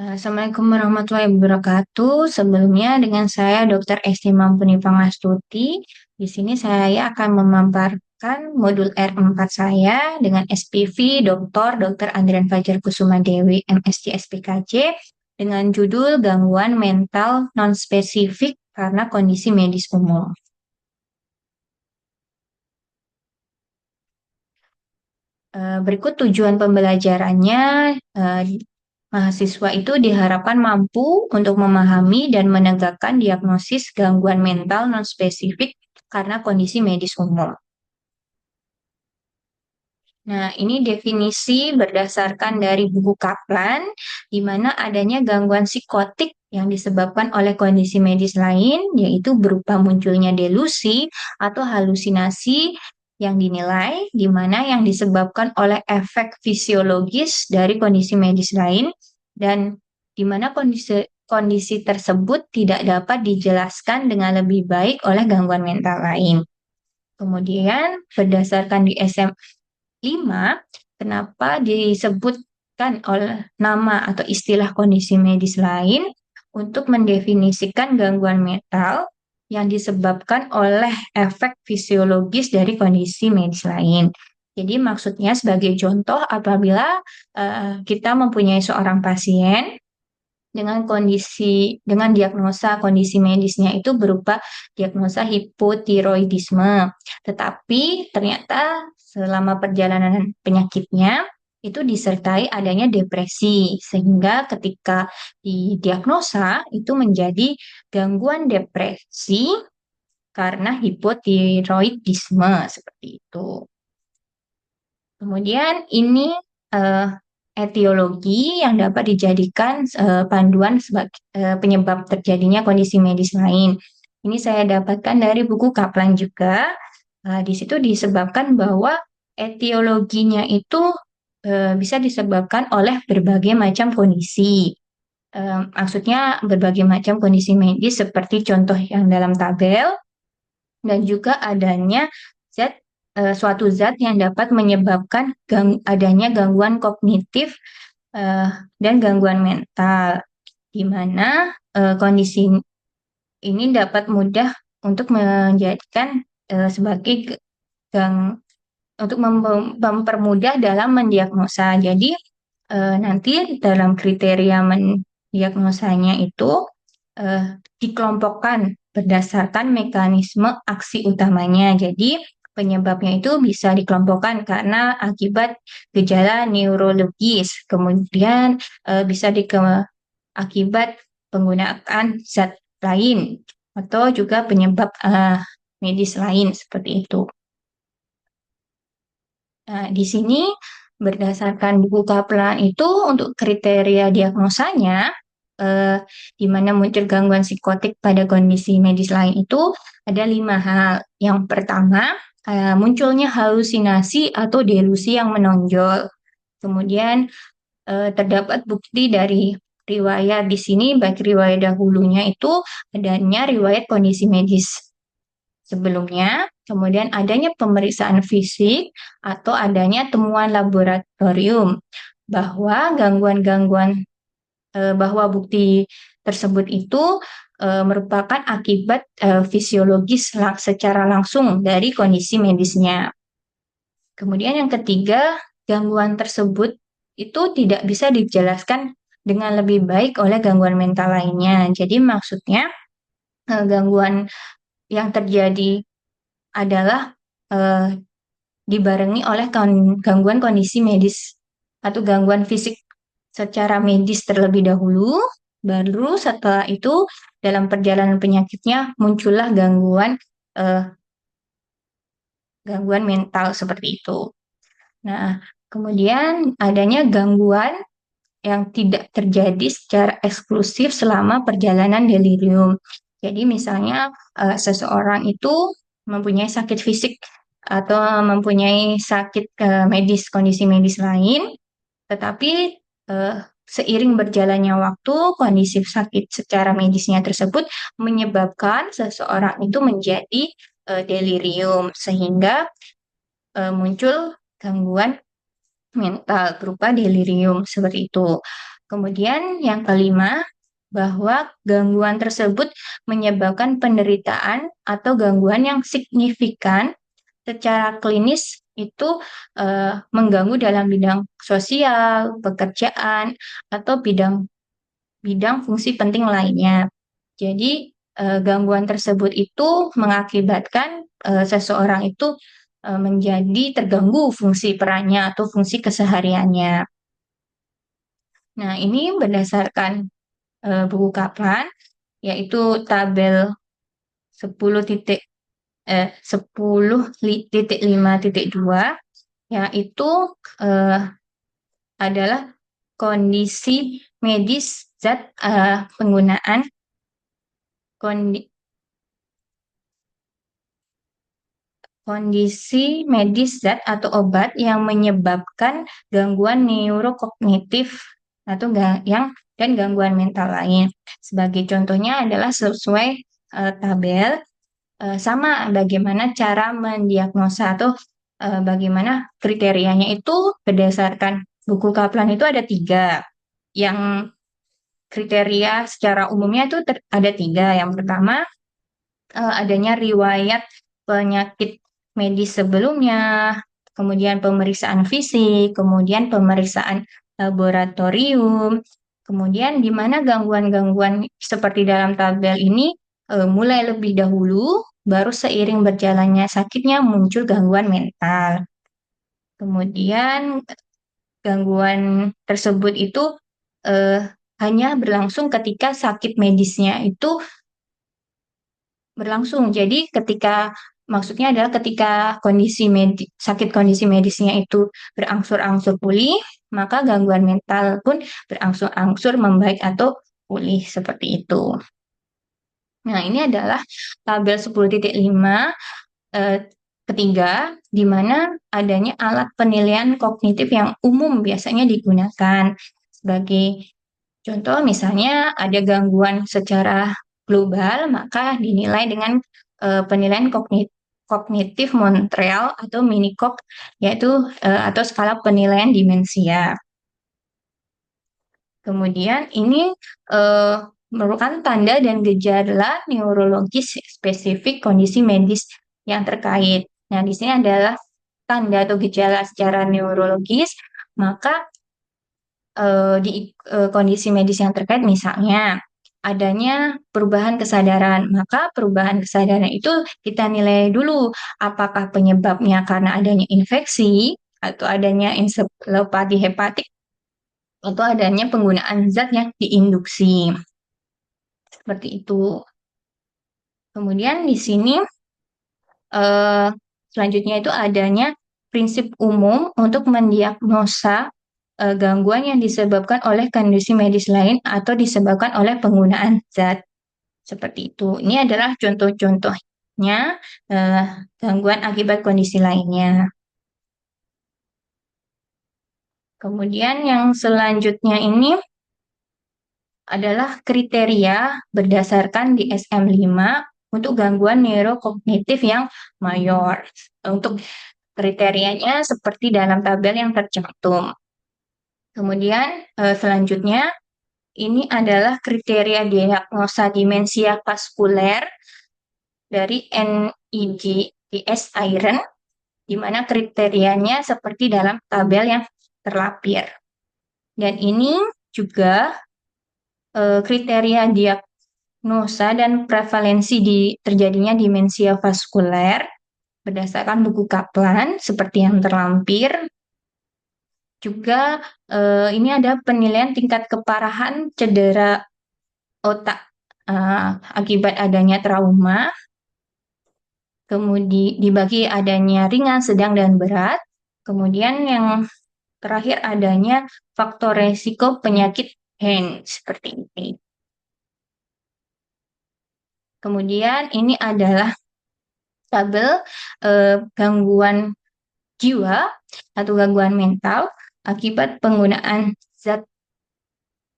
Assalamualaikum warahmatullahi wabarakatuh. Sebelumnya dengan saya Dr. Esti Mampuni Pangastuti. Di sini saya akan memaparkan modul R4 saya dengan SPV Dr. Andrian Fajar Kusuma Dewi MSc SPKJ dengan judul gangguan mental non-spesifik karena kondisi medis umum. Berikut tujuan pembelajarannya. Eh, Mahasiswa itu diharapkan mampu untuk memahami dan menegakkan diagnosis gangguan mental non-spesifik karena kondisi medis umum. Nah, ini definisi berdasarkan dari buku Kaplan, di mana adanya gangguan psikotik yang disebabkan oleh kondisi medis lain, yaitu berupa munculnya delusi atau halusinasi yang dinilai, di mana yang disebabkan oleh efek fisiologis dari kondisi medis lain, dan di mana kondisi tersebut tidak dapat dijelaskan dengan lebih baik oleh gangguan mental lain. Kemudian, berdasarkan di SM5, kenapa disebutkan oleh nama atau istilah kondisi medis lain untuk mendefinisikan gangguan mental yang disebabkan oleh efek fisiologis dari kondisi medis lain. Jadi maksudnya sebagai contoh apabila kita mempunyai seorang pasien dengan diagnosa kondisi medisnya itu berupa diagnosa hipotiroidisme. Tetapi ternyata selama perjalanan penyakitnya itu disertai adanya depresi, sehingga ketika didiagnosa itu menjadi gangguan depresi karena hipotiroidisme seperti itu. Kemudian ini eh, etiologi yang dapat dijadikan panduan sebagai penyebab terjadinya kondisi medis lain. Ini saya dapatkan dari buku Kaplan juga. Di situ disebabkan bahwa etiologinya itu bisa disebabkan oleh berbagai macam kondisi. Maksudnya berbagai macam kondisi medis seperti contoh yang dalam tabel, dan juga adanya zat suatu zat yang dapat menyebabkan adanya gangguan kognitif eh, dan gangguan mental, di mana kondisi ini dapat mudah untuk menjadikan sebagai gang untuk mempermudah dalam mendiagnosa. Jadi nanti dalam kriteria mendiagnosanya itu dikelompokkan berdasarkan mekanisme aksi utamanya. Jadi penyebabnya itu bisa dikelompokkan karena akibat gejala neurologis, kemudian bisa akibat penggunaan zat lain atau juga penyebab medis lain seperti itu. Nah, di sini berdasarkan buku Kaplan itu untuk kriteria diagnosanya, eh, di mana muncul gangguan psikotik pada kondisi medis lain itu ada 5 hal. Yang pertama, munculnya halusinasi atau delusi yang menonjol. Kemudian terdapat bukti dari riwayat di sini, baik riwayat dahulunya itu adanya riwayat kondisi medis sebelumnya, kemudian adanya pemeriksaan fisik atau adanya temuan laboratorium bahwa bahwa bukti tersebut itu merupakan akibat fisiologis secara langsung dari kondisi medisnya. Kemudian yang ketiga, gangguan tersebut itu tidak bisa dijelaskan dengan lebih baik oleh gangguan mental lainnya. Jadi maksudnya gangguan yang terjadi adalah eh, dibarengi oleh gangguan kondisi medis atau gangguan fisik secara medis terlebih dahulu, baru setelah itu dalam perjalanan penyakitnya muncullah eh, gangguan mental seperti itu. Nah, kemudian adanya gangguan yang tidak terjadi secara eksklusif selama perjalanan delirium. Jadi misalnya seseorang itu mempunyai sakit fisik atau mempunyai sakit medis, kondisi medis lain, tetapi seiring berjalannya waktu, kondisi sakit secara medisnya tersebut menyebabkan seseorang itu menjadi delirium, sehingga muncul gangguan mental berupa delirium seperti itu. Kemudian yang kelima, bahwa gangguan tersebut menyebabkan penderitaan atau gangguan yang signifikan secara klinis itu mengganggu dalam bidang sosial, pekerjaan, atau bidang fungsi penting lainnya. Jadi gangguan tersebut itu mengakibatkan seseorang itu menjadi terganggu fungsi perannya atau fungsi kesehariannya. Nah, ini berdasarkan buku Kaplan, yaitu tabel 10.5.2, yaitu eh, adalah kondisi medis zat penggunaan kondi- kondisi medis zat atau obat yang menyebabkan gangguan neurokognitif atau dan gangguan mental lain. Sebagai contohnya adalah sesuai tabel sama bagaimana cara mendiagnosa atau bagaimana kriterianya itu berdasarkan buku Kaplan itu ada 3. Yang kriteria secara umumnya itu ada 3. Yang pertama, adanya riwayat penyakit medis sebelumnya, kemudian pemeriksaan fisik, kemudian pemeriksaan laboratorium, kemudian di mana gangguan-gangguan seperti dalam tabel ini mulai lebih dahulu, baru seiring berjalannya sakitnya muncul gangguan mental. Kemudian gangguan tersebut itu eh, hanya berlangsung ketika sakit medisnya itu berlangsung. Jadi maksudnya adalah ketika kondisi medisnya itu berangsur-angsur pulih, maka gangguan mental pun berangsur-angsur membaik atau pulih seperti itu. Nah, ini adalah tabel 10.5 ketiga, di mana adanya alat penilaian kognitif yang umum biasanya digunakan. Sebagai contoh, misalnya ada gangguan secara global, maka dinilai dengan penilaian kognitif Montreal atau Minicog, yaitu atau skala penilaian demensia. Kemudian ini merupakan tanda dan gejala neurologis spesifik kondisi medis yang terkait. Nah, di sini adalah tanda atau gejala secara neurologis, maka di kondisi medis yang terkait misalnya adanya perubahan kesadaran, maka perubahan kesadaran itu kita nilai dulu apakah penyebabnya karena adanya infeksi atau adanya ensefalopati hepatik atau adanya penggunaan zat yang diinduksi. Seperti itu. Kemudian di sini selanjutnya itu adanya prinsip umum untuk mendiagnosa gangguan yang disebabkan oleh kondisi medis lain atau disebabkan oleh penggunaan zat. Seperti itu. Ini adalah contoh-contohnya gangguan akibat kondisi lainnya. Kemudian yang selanjutnya ini adalah kriteria berdasarkan DSM-5 untuk gangguan neurokognitif yang mayor. Untuk kriterianya seperti dalam tabel yang tercantum. Kemudian selanjutnya ini adalah kriteria diagnosa demensia vaskuler dari NIGS Iron, di mana kriterianya seperti dalam tabel yang terlapir. Dan ini juga kriteria diagnosa dan prevalensi terjadinya demensia vaskuler berdasarkan buku Kaplan seperti yang terlampir. Juga ini ada penilaian tingkat keparahan cedera otak akibat adanya trauma. Kemudian dibagi adanya ringan, sedang, dan berat. Kemudian yang terakhir adanya faktor resiko penyakit HAND seperti ini. Kemudian ini adalah tabel gangguan jiwa atau gangguan mental akibat penggunaan zat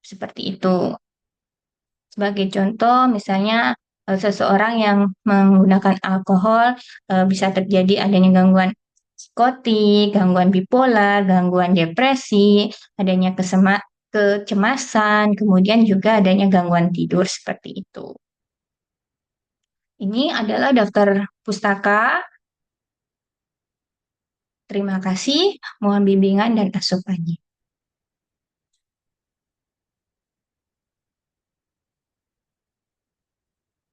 seperti itu. Sebagai contoh, misalnya seseorang yang menggunakan alkohol bisa terjadi adanya gangguan psikotik, gangguan bipolar, gangguan depresi, adanya kecemasan, kemudian juga adanya gangguan tidur seperti itu. Ini adalah daftar pustaka. Terima kasih, mohon bimbingan dan asupannya.